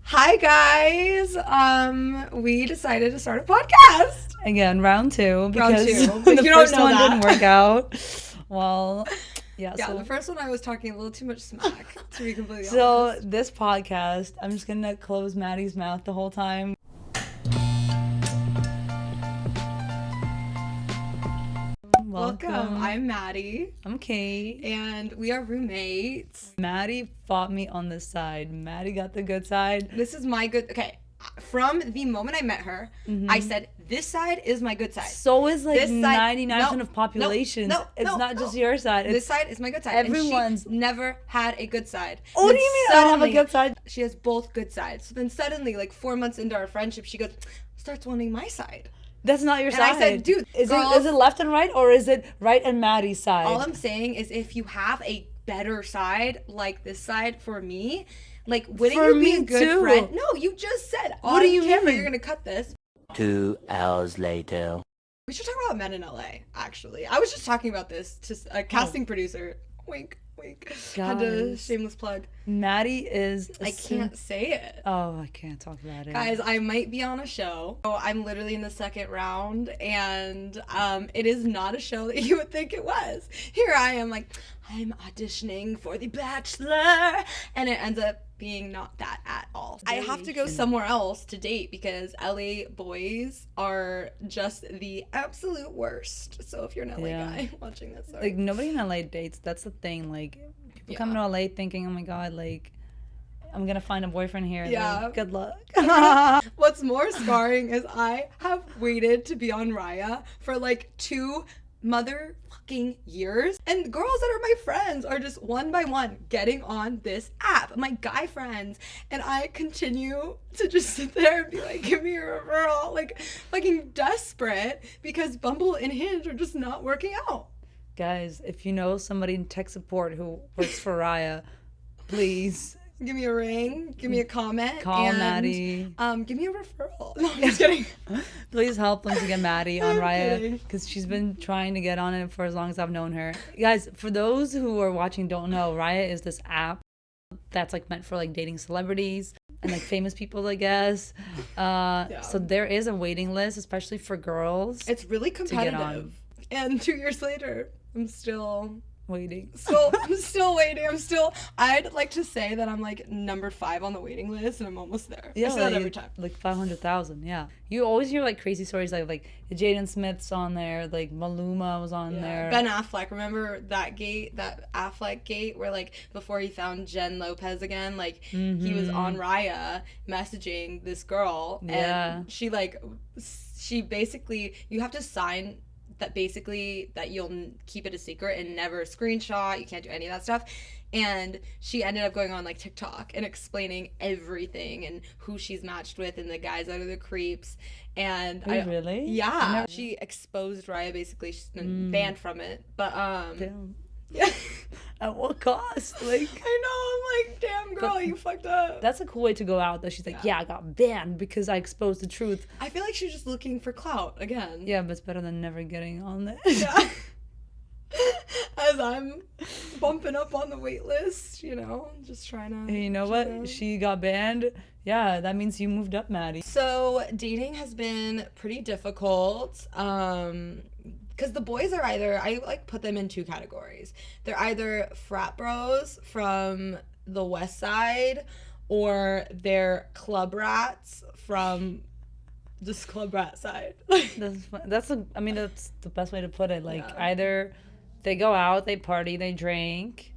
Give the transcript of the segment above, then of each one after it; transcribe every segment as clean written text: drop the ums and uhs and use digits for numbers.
Hi guys. We decided to start a podcast. Again, round two because But the you first don't know one that. didn't work out. Well, Yeah, so the first one I was talking a little too much smack, to be completely so honest. this podcast, I'm just gonna close Maddie's mouth the whole time. Welcome. I'm Maddie, I'm Kate. and we are roommates. Maddie fought me on this side. Maddie got the good side. This is my good. Okay, from the moment I met her, I said this side is my good side. So is like This side- 99% of population. It's not just your side. This side is my good side. everyone's- And she never had a good side. What Then do you mean I don't have a suddenly, good side? She has both good sides. So then suddenly, like 4 months into our friendship, she goes, starts wanting my side. That's not your And side. I said, dude, is girls- it left and right, or is it right and Maddie's side? All I'm saying is if you have a better side, like this side for me, like wouldn't For you be me a good too. friend? No, you just said What do you camera, mean? You're gonna cut this. 2 hours later. We should talk about men in LA, actually. I was just talking about this to a casting producer. Wink, wink. Had to Guys. shameless plug. Maddie is. I can't say it. Oh, I can't talk about it. Guys, I might be on a show. So I'm literally in the second round, and it is not a show that you would think it was. Here I am, like, I'm auditioning for The Bachelor, and it ends up being not that at all. I have to go somewhere else to date because LA boys are just the absolute worst. So if you're an LA guy watching this, sorry. Like, nobody in LA dates. That's the thing. Like, people come to LA thinking, oh my God, like, I'm going to find a boyfriend here. Yeah. Like, good luck. What's more scarring is I have waited to be on Raya for like 2 motherfucking years, and girls that are my friends are just one by one getting on this app, my guy friends, and I continue to just sit there and be like, give me a referral, like fucking desperate because Bumble and Hinge are just not working out. Guys, if you know somebody in tech support who works for Raya, please Give me a ring, give me a comment, call and, Maddie. give me a referral. No, I'm just kidding. Please help them to get Maddie on I'm Raya kidding. because she's been trying to get on it for as long as I've known her. Guys, for those who are watching don't know, Raya is this app that's like meant for like dating celebrities and like famous people, I guess. So there is a waiting list, especially for girls. It's really get on. competitive. And 2 years later, I'm still Waiting. waiting. I'd like to say that I'm like number 5 on the waiting list and I'm almost there. I say that every time. Like 500,000, yeah. You always hear like crazy stories like Jaden Smith's on there, like Maluma was on there. Ben Affleck, remember that Affleck gate where like before he found Jen Lopez again, like he was on Raya messaging this girl and she basically, you have to sign that basically that you'll keep it a secret and never screenshot, you can't do any of that stuff. And she ended up going on like TikTok and explaining everything and who she's matched with and the guys that are the creeps. And Really? Yeah. She exposed Raya basically. She's been banned from it. But Damn. yeah. At what cost? Like, I know, I'm like, damn girl, you fucked up. that's a cool way to go out though. She's like, yeah, I got banned because I exposed the truth. I feel like she's just looking for clout again. Yeah, but it's better than never getting on there. Yeah. As I'm bumping up on the wait list, just trying to. Hey, you know what? She got banned. Yeah, that means you moved up, Maddie. So dating has been pretty difficult. Because the boys are I like put them in 2 categories. They're either frat bros from the west side or they're club rats from this club rat side. That's the best way to put it. Like, either they go out, they party, they drink,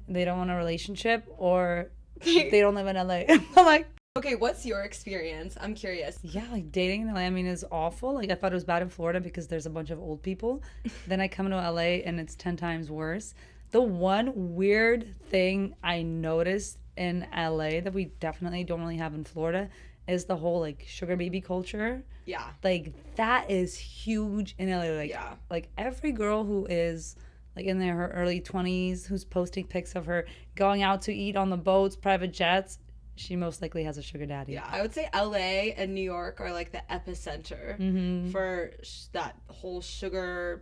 they don't want a relationship, or they don't live in LA. I'm like, Okay, what's your experience? I'm curious. yeah, like dating in LA, is awful. Like, I thought it was bad in Florida because there's a bunch of old people. Then I come to LA and it's 10 times worse. The one weird thing I noticed in LA that we definitely don't really have in Florida is the whole like sugar baby culture. Yeah. Like, that is huge in LA. Like, Yeah. like every girl who is like in her early 20s who's posting pics of her going out to eat on the boats, private jets, she most likely has a sugar daddy. Yeah, I would say LA and New York are like the epicenter for that whole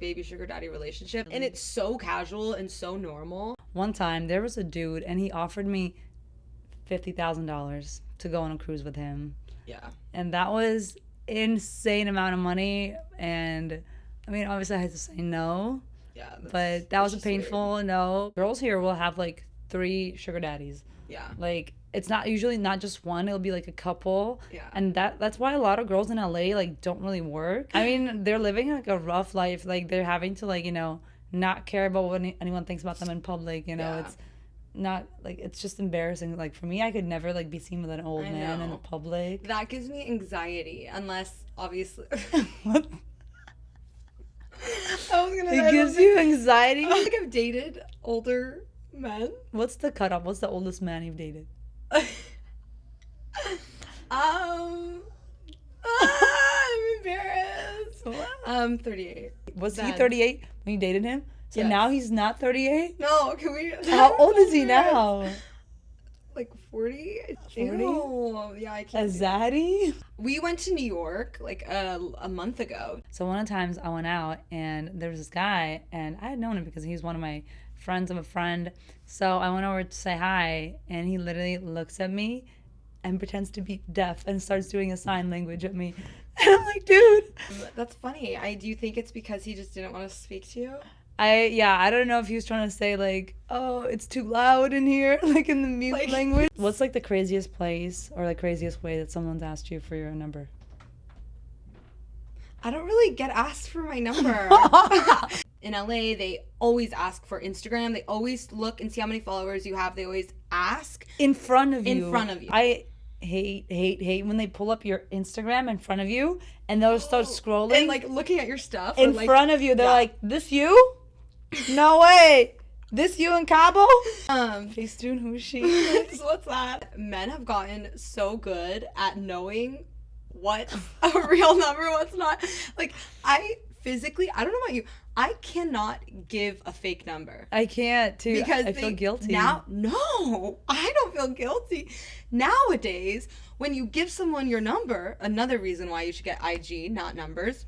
baby sugar daddy relationship. And it's so casual and so normal. One time there was a dude and he offered me $50,000 to go on a cruise with him. Yeah. And that was insane amount of money. And I mean, obviously I had to say no. Yeah. But that was a painful no. Girls here will have like 3 sugar daddies. Yeah. Like, it's not usually not just one, it'll be like a couple. Yeah. And that's why a lot of girls in LA like don't really work. I mean, they're living like a rough life. Like, they're having to like, you know, not care about what anyone thinks about them in public, you know. It's not like, it's just embarrassing. Like, for me, I could never like be seen with an old man in the public. That gives me anxiety, unless obviously What? I was gonna It gives you anxiety? I think I've dated older men. What's the cutoff? What's the oldest man you've dated? I'm embarrassed. 38. Was he 38 when you dated him? So now he's not 38? No, can we? How old is he now? Like 40? 40? Ew. Yeah, I can't. A zaddy? We went to New York like a month ago. So one of the times I went out and there was this guy, and I had known him because he was one of my friends of a friend. So I went over to say hi, and he literally looks at me and pretends to be deaf and starts doing a sign language at me. And I'm like, dude. That's funny. Do you think it's because he just didn't want to speak to you? I don't know if he was trying to say like, oh, it's too loud in here, like in the mute language. What's like the craziest place or the craziest way that someone's asked you for your number? I don't really get asked for my number. In LA, they always ask for Instagram. They always look and see how many followers you have. They always ask. In front of you. In front of you. I hate when they pull up your Instagram in front of you and they'll start scrolling. And like looking at your stuff. In front of you. They're like, this you? No way. This you in Cabo? Facetune, who's she? What's that? Men have gotten so good at knowing what's a real number, what's not. Like, I don't know about you, I cannot give a fake number. I can't too. Because I feel guilty. No, I don't feel guilty. Nowadays, when you give someone your number, another reason why you should get IG, not numbers.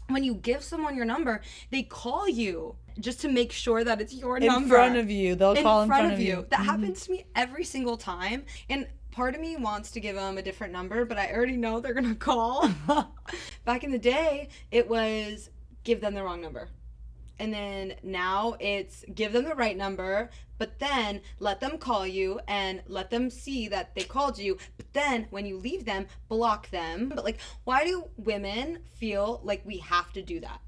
When you give someone your number, they call you just to make sure that it's your number. In front of you. They'll call in front of you. That happens to me every single time. And part of me wants to give them a different number, but I already know they're going to call. Back in the day, it was give them the wrong number. And then now it's give them the right number, but then let them call you and let them see that they called you. But then when you leave them, block them. But like, why do women feel like we have to do that?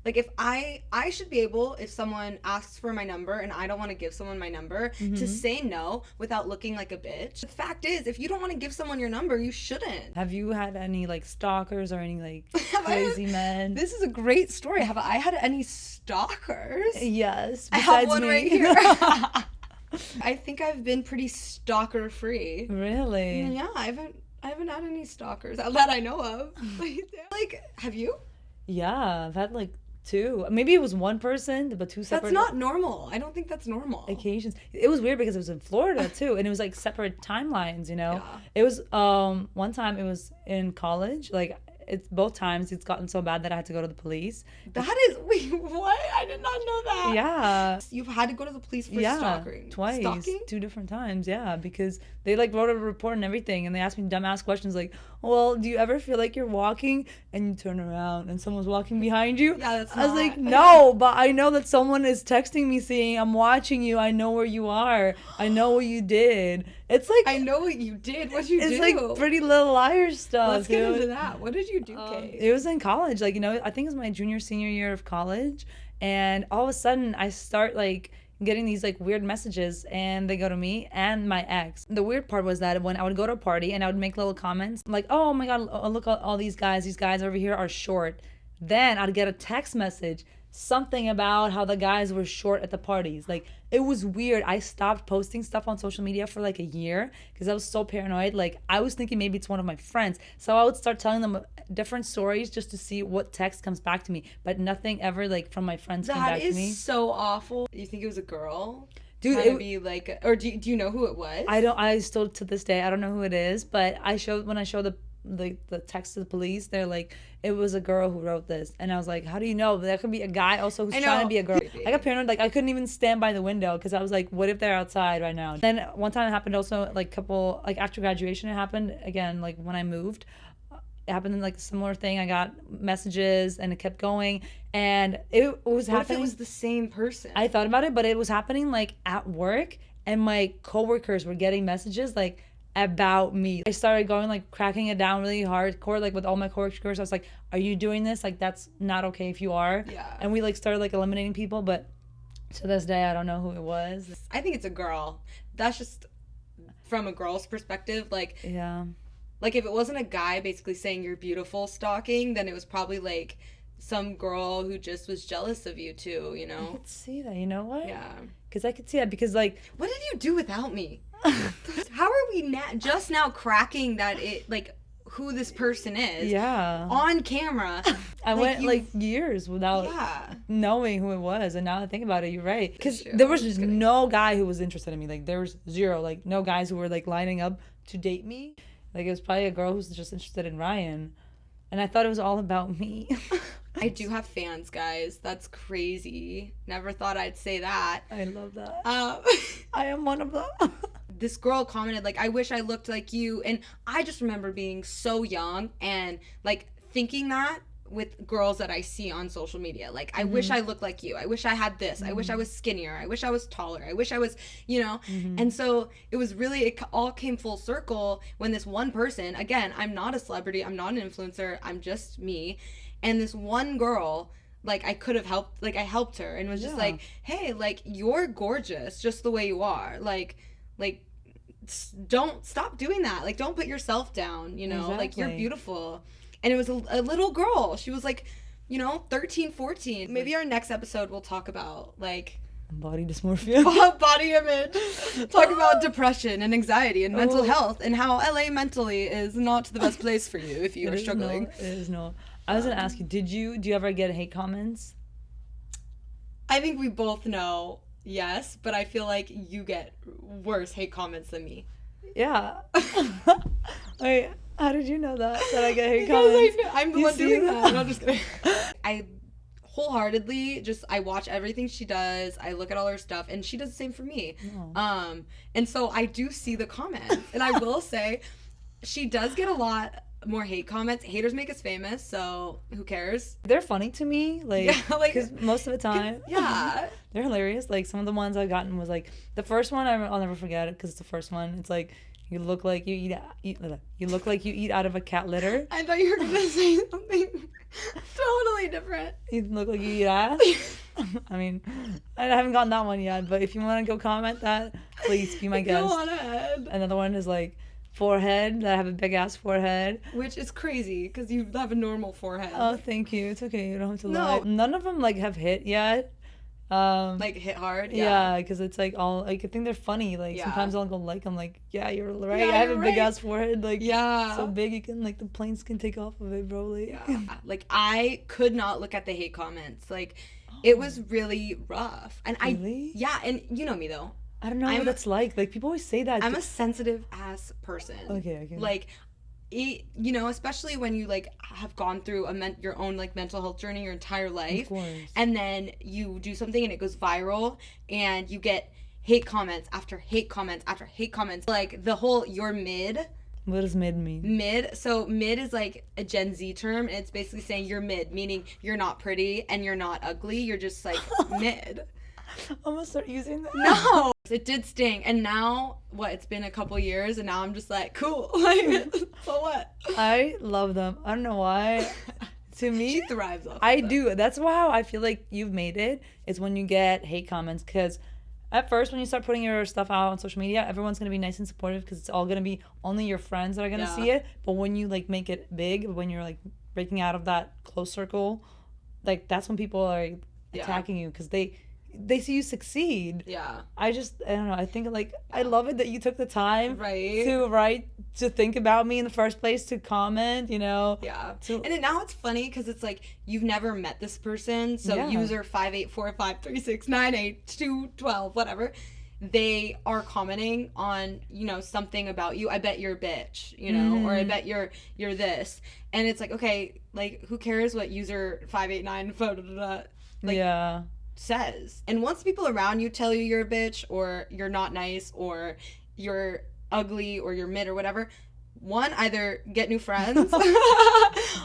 Like, if I should be able, if someone asks for my number and I don't want to give someone my number, to say no without looking like a bitch. The fact is, if you don't want to give someone your number, you shouldn't. Have you had any, like, stalkers or any, like, crazy men? This is a great story. Have I had any stalkers? Yes. I have one right here. I think I've been pretty stalker free. Really? Yeah, I haven't had any stalkers that I know of. Like, have you? Yeah, I've had, like, 2. Maybe it was one person, but 2 separate. That's not normal. I don't think that's normal. Occasions. It was weird because it was in Florida too, and it was like separate timelines. You know, Yeah. It was one time it was in college. Like it's both times it's gotten so bad that I had to go to the police. Wait, what? I did not know that. Yeah. You've had to go to the police for stalking. Twice. Stalking? 2 different times. Yeah, because they like wrote a report and everything, and they asked me dumbass questions like, "Well, do you ever feel like you're walking and you turn around and someone's walking behind you?" Yeah, that's I was not. like, "No, but I know that someone is texting me saying I'm watching you. I know where you are. I know what you did." It's like I know what you did. What'd you do? it's like Pretty Little Liars stuff. Let's get dude. into that. What did you do, Kate? It was in college, like, you know, I think it was my senior year of college, and all of a sudden I start like getting these like weird messages, and they go to me and my ex. The weird part was that when I would go to a party and I would make little comments like, "Oh my god, look at all these guys over here are short," then I'd get a text message, something about how the guys were short at the parties. Like, it was weird. I stopped posting stuff on social media for like a year because I was so paranoid. Like, I was thinking maybe it's one of my friends, so I would start telling them different stories just to see what text comes back to me, but nothing ever like from my friends came back to me. That is so awful. You think it was a girl? Dude, it would be like, or do you know who it was? I still to this day I don't know who it is, but when I show the text to the police. They're like, it was a girl who wrote this, and I was like, how do you know? That could be a guy also who's trying to be a girl. I got paranoid. Like I couldn't even stand by the window because I was like, what if they're outside right now? Then one time it happened also like after graduation it happened again, like when I moved. It happened in like a similar thing. I got messages and it kept going, and it was happening. What if it was the same person? I thought about it, but it was happening like at work, and my coworkers were getting messages like about me. I started going like cracking it down really hardcore, like with all my coworkers. I was like, "Are you doing this? Like that's not okay if you are." Yeah. And we like started like eliminating people, but to this day, I don't know who it was. I think it's a girl. That's just from a girl's perspective, like. Yeah. Like, if it wasn't a guy basically saying you're beautiful stalking, then it was probably, like, some girl who just was jealous of you, too, you know? I could see that. You know what? Yeah. Because I could see that because, like... What did you do without me? How are we just now cracking that who this person is? Yeah. On camera. I went, years without knowing who it was. And now I think about it, you're right. Because there was just no guy who was interested in me. Like, there was zero. Like, no guys who were, like, lining up to date me. Like, it was probably a girl who's just interested in Ryan. And I thought it was all about me. I do have fans, guys. That's crazy. Never thought I'd say that. I love that. I am one of them. This girl commented, like, I wish I looked like you. And I just remember being so young and, like, thinking that with girls that I see on social media. Like, I wish I looked like you. I wish I had this. I wish I was skinnier. I wish I was taller. I wish I was, you know. And so it was really, it all came full circle when this one person, again, I'm not a celebrity. I'm not an influencer. I'm just me. And this one girl, like, I could have helped, like, I helped her and was just like, hey, like, you're gorgeous just the way you are. Like, don't stop doing that. Like, don't put yourself down, you know. Exactly. Like, you're beautiful. And it was a little girl. She was like, 13, 14. Maybe our next episode we'll talk about, like... Body dysmorphia. Body image. Talk about depression and anxiety and mental health and how LA mentally is not the best place for you if you are struggling. It is not. I was going to ask you, do you ever get hate comments? I think we both know, yes, but I feel like you get worse hate comments than me. Yeah. Wait, how did you know that I get hate comments? I'm the one doing that. No, I'm just kidding. I wholeheartedly I watch everything she does. I look at all her stuff, and she does the same for me. Oh. And so I do see the comments, and I will say she does get a lot more hate comments. Haters make us famous, so who cares? They're funny to me, because most of the time, they're hilarious. Like, some of the ones I've gotten was like, the first one I'll never forget it because it's the first one. It's like, you look like you eat out of a cat litter. I thought you were gonna say something totally different. You look like you eat ass. I mean, I haven't gotten that one yet, but if you want to go comment that, please be my guest. Go on ahead. Another one is like, forehead, that I have a big ass forehead. Which is crazy because you have a normal forehead. Oh, thank you. It's okay. You don't have to lie. None of them like have hit yet. Like hit hard? Yeah, because it's like all, like, I think they're funny. Like, sometimes I'll go like, I'm like, yeah, you're right. I have a big ass forehead. Like, so big you can, like, the planes can take off of it, bro. Like, like, I could not look at the hate comments. Like, it was really rough. And really? And you know me though. I don't know what that's like. Like, people always say that. I'm a sensitive ass person. Okay. Like, you know, especially when you like have gone through your own like mental health journey your entire life, of course. And then you do something and it goes viral, and you get hate comments after hate comments after hate comments. Like the whole "you're mid." What does mid mean? Mid. So mid is like a Gen Z term, and it's basically saying you're mid, meaning you're not pretty and you're not ugly. You're just like mid. I'm gonna start using that. No, it did sting, and now it's been a couple years, and now I'm just like, cool. Like, so what? I love them. I don't know why. To me, she thrives off. I do. That's how I feel like you've made it. Is when you get hate comments, because at first when you start putting your stuff out on social media, everyone's gonna be nice and supportive because it's all gonna be only your friends that are gonna see it. But when you like make it big, when you're like breaking out of that close circle, like that's when people are attacking you because they see you succeed. Yeah. I don't know. I think like I love it that you took the time right to think about me in the first place, to comment, you know. Yeah. And now it's funny because it's like you've never met this person. So user 58453698212 whatever. they are commenting on, something about you. I bet you're a bitch, or I bet you're this. And it's like, okay, like, who cares what user 589 like says? And once people around you tell you you're a bitch, or you're not nice, or you're ugly, or you're mid, or whatever, one, either get new friends,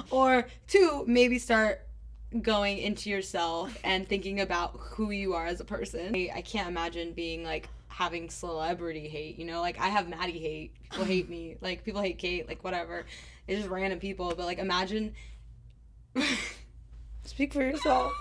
or two, maybe start going into yourself and thinking about who you are as a person. I can't imagine being like having celebrity hate, like I have Maddie hate. People hate me, like people hate Kate, like whatever. It's just random people, but like imagine. Speak for yourself.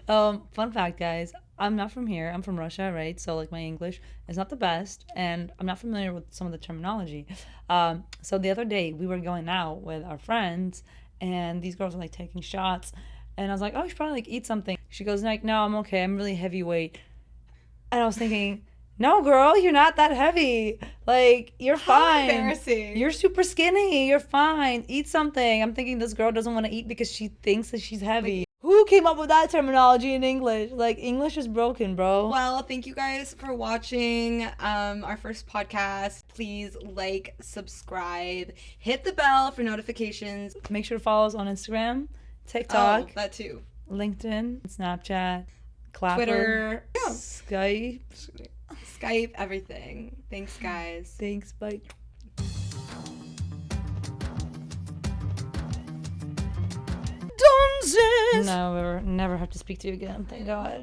Fun fact, guys, I'm not from here. I'm from Russia, right? So like my English is not the best, and I'm not familiar with some of the terminology. So the other day we were going out with our friends, and these girls were like taking shots. And I was like, oh, you should probably like eat something. She goes like, no, I'm okay. I'm really heavyweight. And I was thinking, no, girl, you're not that heavy. Like, you're fine. How embarrassing. You're super skinny. You're fine. Eat something. I'm thinking this girl doesn't want to eat because she thinks that she's heavy. Like, who came up with that terminology in English? Like, English is broken, bro. Well, thank you guys for watching our first podcast. Please like, subscribe, hit the bell for notifications. Make sure to follow us on Instagram, TikTok, that too, LinkedIn, Snapchat, Clapper, Twitter, Skype, everything. Thanks, guys. Thanks, bye. Dunces. Never have to speak to you again, thank God.